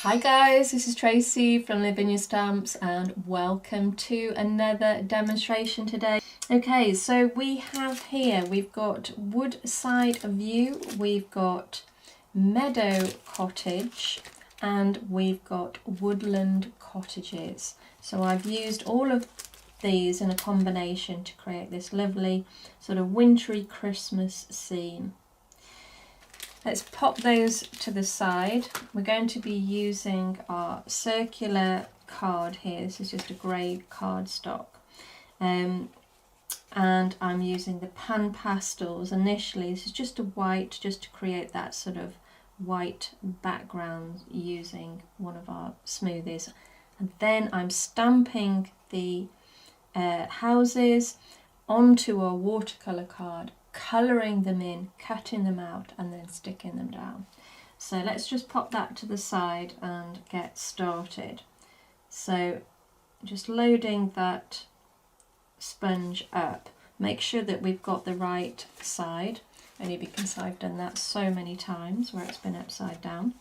Hi guys, this is Tracy from Lavinia Stamps and welcome to another demonstration today. Okay, so we have here, we've got Woodside View, we've got Meadow Cottage and we've got Woodland Cottages. So I've used all of these in a combination to create this lovely sort of wintry Christmas scene. Let's pop those to the side. We're going to be using our circular card here. This is just a grey cardstock. And I'm using the pan pastels initially. This is just a white, just to create that sort of white background using one of our smoothies. And then I'm stamping the houses onto a watercolour card, colouring them in, cutting them out and then sticking them down. So let's just pop that to the side and get started. So just loading that sponge up, make sure that we've got the right side, only because I've done that so many times where it's been upside down.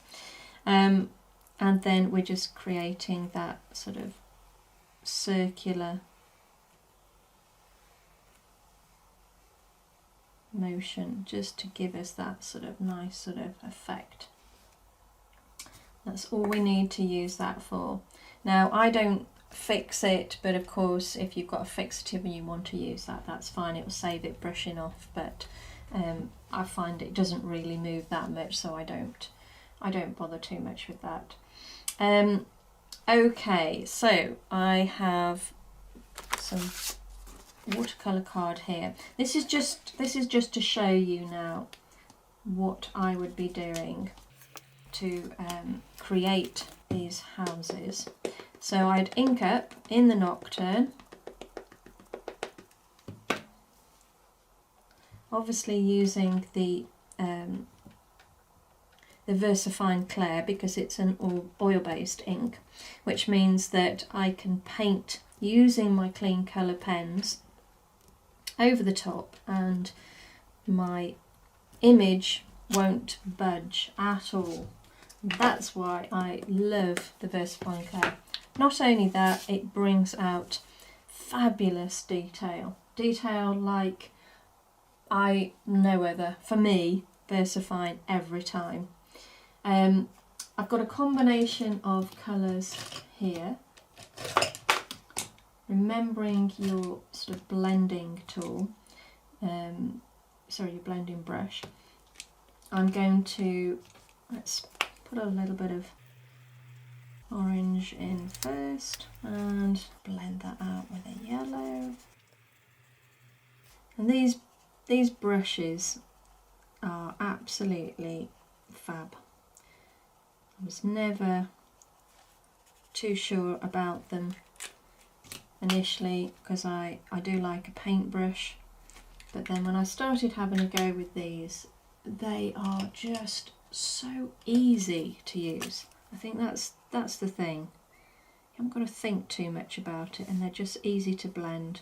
And then we're just creating that sort of circular motion just to give us that sort of nice sort of effect. That's all we need to use that for. Now I don't fix it, but of course if you've got a fixative and you want to use that, that's fine, it will save it brushing off, but I find it doesn't really move that much, so I don't bother too much with that. Okay, so I have some watercolor card here. This is just to show you now what I would be doing to create these houses. So I'd ink up in the Nocturne, obviously using the VersaFine Clair because it's an oil-based ink, which means that I can paint using my clean colour pens over the top and my image won't budge at all. That's why I love the VersaFine Clair. Not only that, it brings out fabulous detail like no other. For me, VersaFine every time. I've got a combination of colours here. Remembering your sort of blending tool, your blending brush, I'm going to, let's put a little bit of orange in first and blend that out with a yellow. And these brushes are absolutely fab. I was never too sure about them initially because I do like a paintbrush, but then when I started having a go with these, they are just so easy to use. I think that's the thing. You haven't got to think too much about it and they're just easy to blend.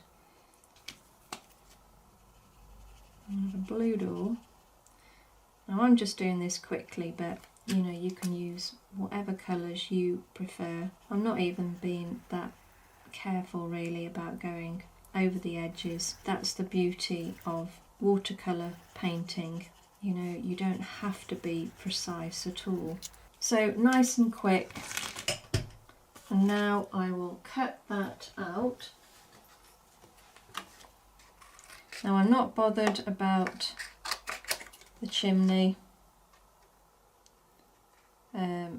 I have a blue door. Now I'm just doing this quickly, but you know, you can use whatever colours you prefer. I'm not even being that careful really about going over the edges. That's the beauty of watercolour painting. You know, you don't have to be precise at all. So nice and quick. And now I will cut that out. Now I'm not bothered about the chimney.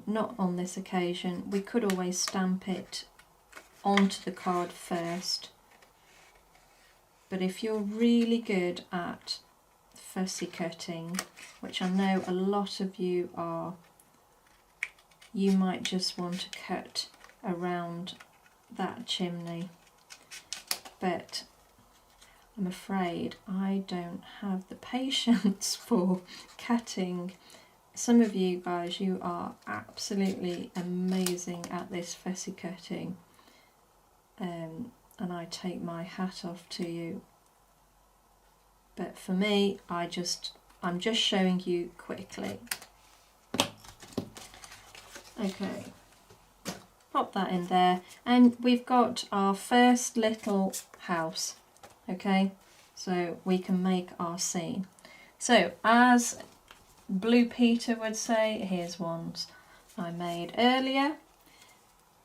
Not on this occasion. We could always stamp it onto the card first, but if you're really good at fussy cutting, which I know a lot of you are, you might just want to cut around that chimney, but I'm afraid I don't have the patience for cutting. Some of you guys, you are absolutely amazing at this fussy cutting. And I take my hat off to you. But for me, I'm just showing you quickly. Okay, pop that in there, and we've got our first little house. Okay, so we can make our scene. So as Blue Peter would say, here's ones I made earlier.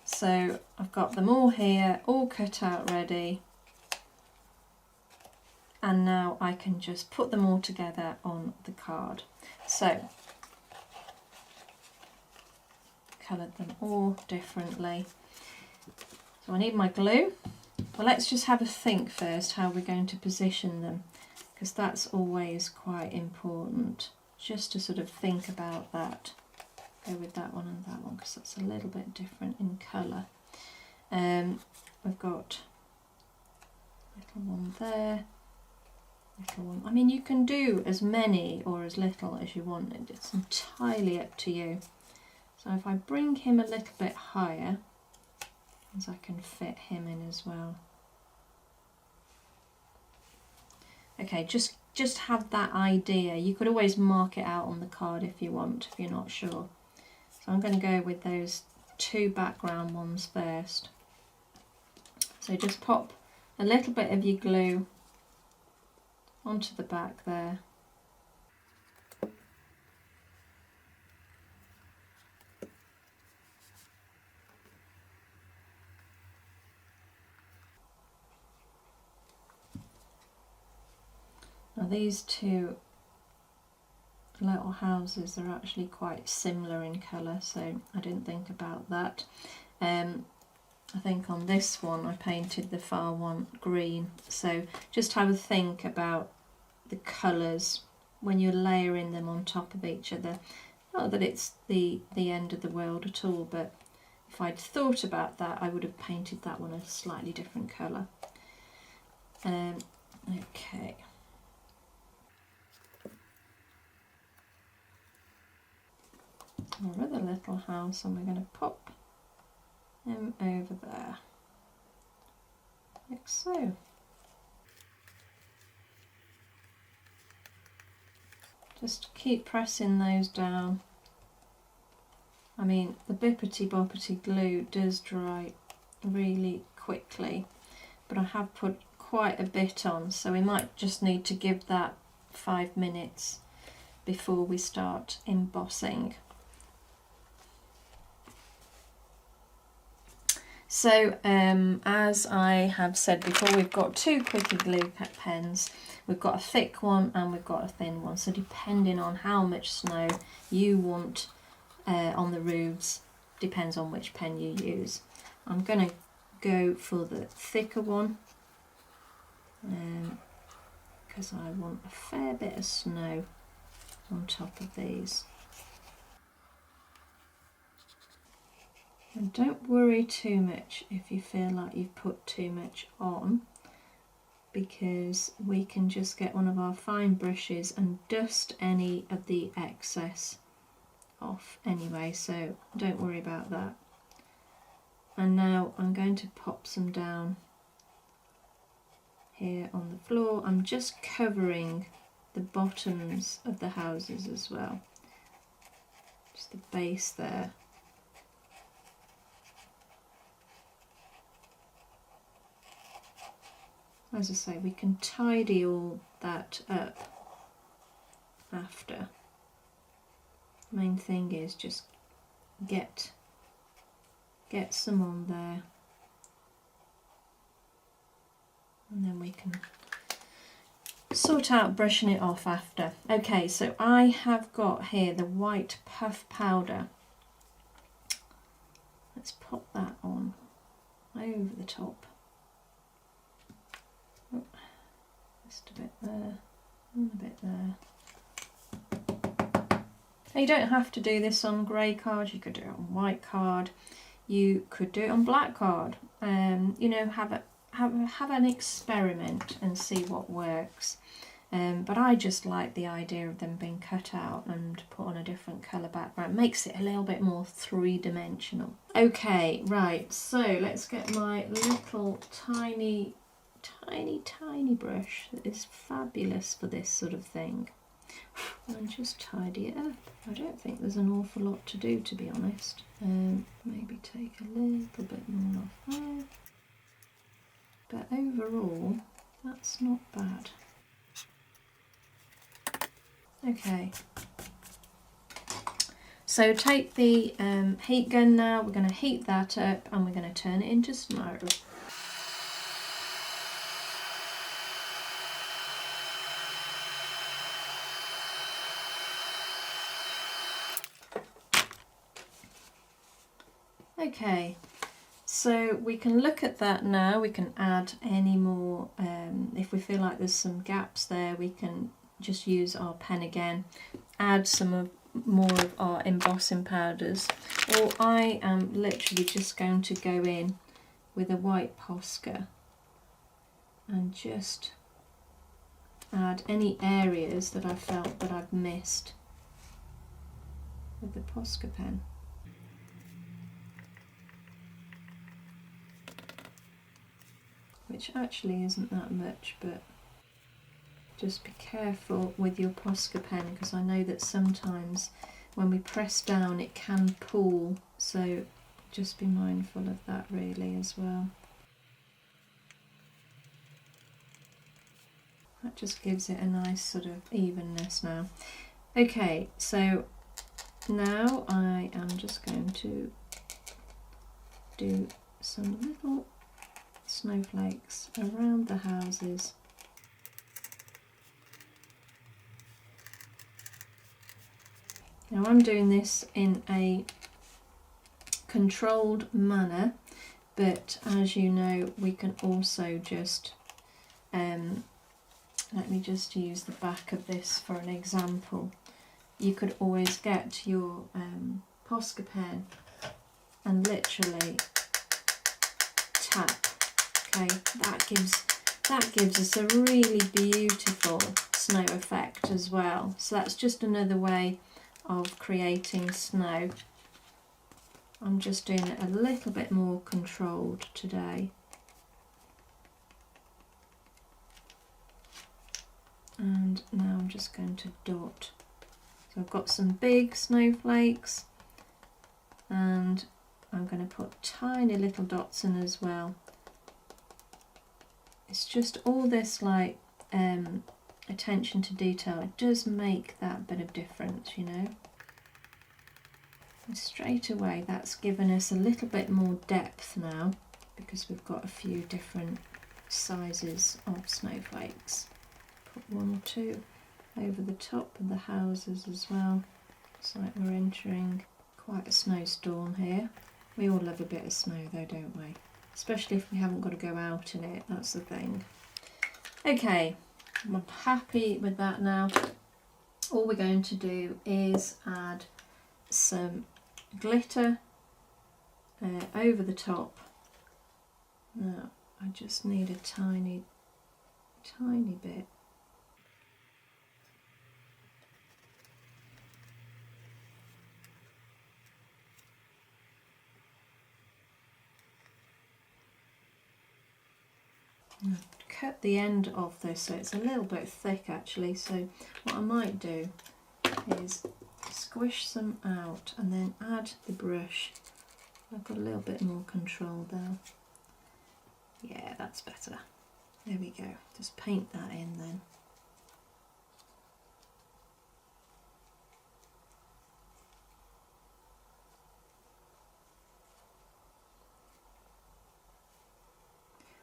So I've got them all here, all cut out ready. And now I can just put them all together on the card. So, coloured them all differently. So I need my glue. Well, let's just have a think first how we're going to position them, because that's always quite important, just to sort of think about that. Go with that one and that one because that's a little bit different in colour. We've got a little one there, little one. I mean, you can do as many or as little as you want. It's entirely up to you. So if I bring him a little bit higher, as I can fit him in as well. Okay, just have that idea. You could always mark it out on the card if you want, if you're not sure. So I'm going to go with those two background ones first. So just pop a little bit of your glue onto the back there. Now these two little houses are actually quite similar in colour, so I didn't think about that. I think on this one I painted the far one green, so just have a think about the colours when you're layering them on top of each other. Not that it's the end of the world at all, but if I'd thought about that I would have painted that one a slightly different colour. Okay. Our other little house, and we're going to pop him over there, like so. Just keep pressing those down. I mean, the bippity boppity glue does dry really quickly, but I have put quite a bit on, so we might just need to give that 5 minutes before we start embossing. So as I have said before, we've got two quickie glue pens. We've got a thick one and we've got a thin one. So depending on how much snow you want on the roofs, depends on which pen you use. I'm going to go for the thicker one because I want a fair bit of snow on top of these. And don't worry too much if you feel like you've put too much on, because we can just get one of our fine brushes and dust any of the excess off anyway, so don't worry about that. And now I'm going to pop some down here on the floor. I'm just covering the bottoms of the houses as well, just the base there. As I say, we can tidy all that up after. The main thing is just get some on there, and then we can sort out brushing it off after. Okay, so I have got here the white puff powder. Let's pop that on over the top. Oh, just a bit there and a bit there. Now you don't have to do this on grey card, you could do it on white card, you could do it on black card. You know, have an experiment and see what works. But I just like the idea of them being cut out and put on a different colour background. It makes it a little bit more three-dimensional. Okay, right, so let's get my little tiny brush that is fabulous for this sort of thing. and just tidy it up. I don't think there's an awful lot to do, to be honest. Maybe take a little bit more off there. But overall, that's not bad. Okay. So take the heat gun now, we're going to heat that up and we're going to turn it into snow. Okay, so we can look at that now, we can add any more, if we feel like there's some gaps there, we can just use our pen again, add some more of our embossing powders, or I am literally just going to go in with a white Posca and just add any areas that I felt that I've missed with the Posca pen. Which actually isn't that much, but just be careful with your Posca pen, because I know that sometimes when we press down it can pull, so just be mindful of that really as well. That just gives it a nice sort of evenness now. Okay, so now I am just going to do some little snowflakes around the houses. Now I'm doing this in a controlled manner, but as you know we can also just, let me just use the back of this for an example. You could always get your Posca pen and literally tap. Okay, that gives us a really beautiful snow effect as well. So that's just another way of creating snow. I'm just doing it a little bit more controlled today. And now I'm just going to dot. So I've got some big snowflakes and I'm going to put tiny little dots in as well. It's just all this like attention to detail, it does make that bit of difference, you know. And straight away that's given us a little bit more depth now, because we've got a few different sizes of snowflakes. Put one or two over the top of the houses as well. It's like we're entering quite a snowstorm here. We all love a bit of snow though, don't we? Especially if we haven't got to go out in it, that's the thing. Okay, I'm happy with that now. All we're going to do is add some glitter over the top. Now, I just need a tiny bit. Cut the end of this so it's a little bit thick actually, so what I might do is squish some out and then add the brush. I've got a little bit more control there. Yeah, that's better. There we go. Just paint that in then.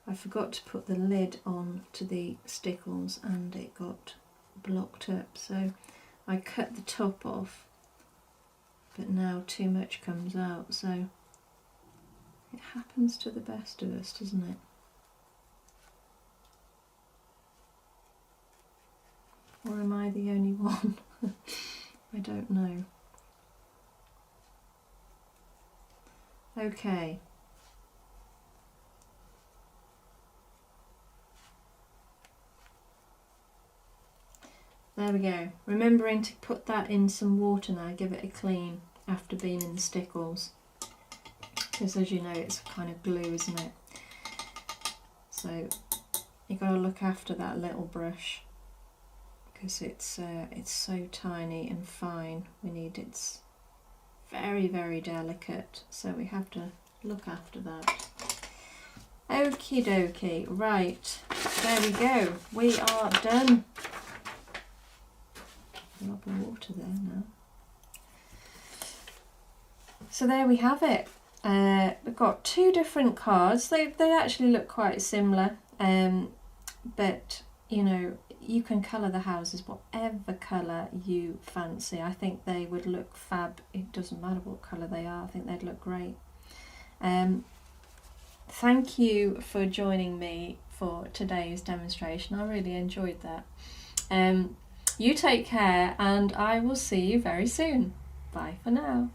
I forgot to put the lid on to the stickles and it got blocked up, so I cut the top off, but now too much comes out, so it happens to the best of us, doesn't it? Or am I the only one? I don't know. Okay. There we go. Remembering to put that in some water now, give it a clean after being in the stickles. Because as you know, it's kind of glue, isn't it? So you've got to look after that little brush, because it's so tiny and fine. We need it's very, very delicate, so we have to look after that. Okie dokie, right, there we go, we are done. A lot of water there now. So there we have it. We've got two different cards. They actually look quite similar, but you know, you can colour the houses whatever colour you fancy. I think they would look fab. It doesn't matter what colour they are. I think they'd look great. Thank you for joining me for today's demonstration. I really enjoyed that. You take care, and I will see you very soon. Bye for now.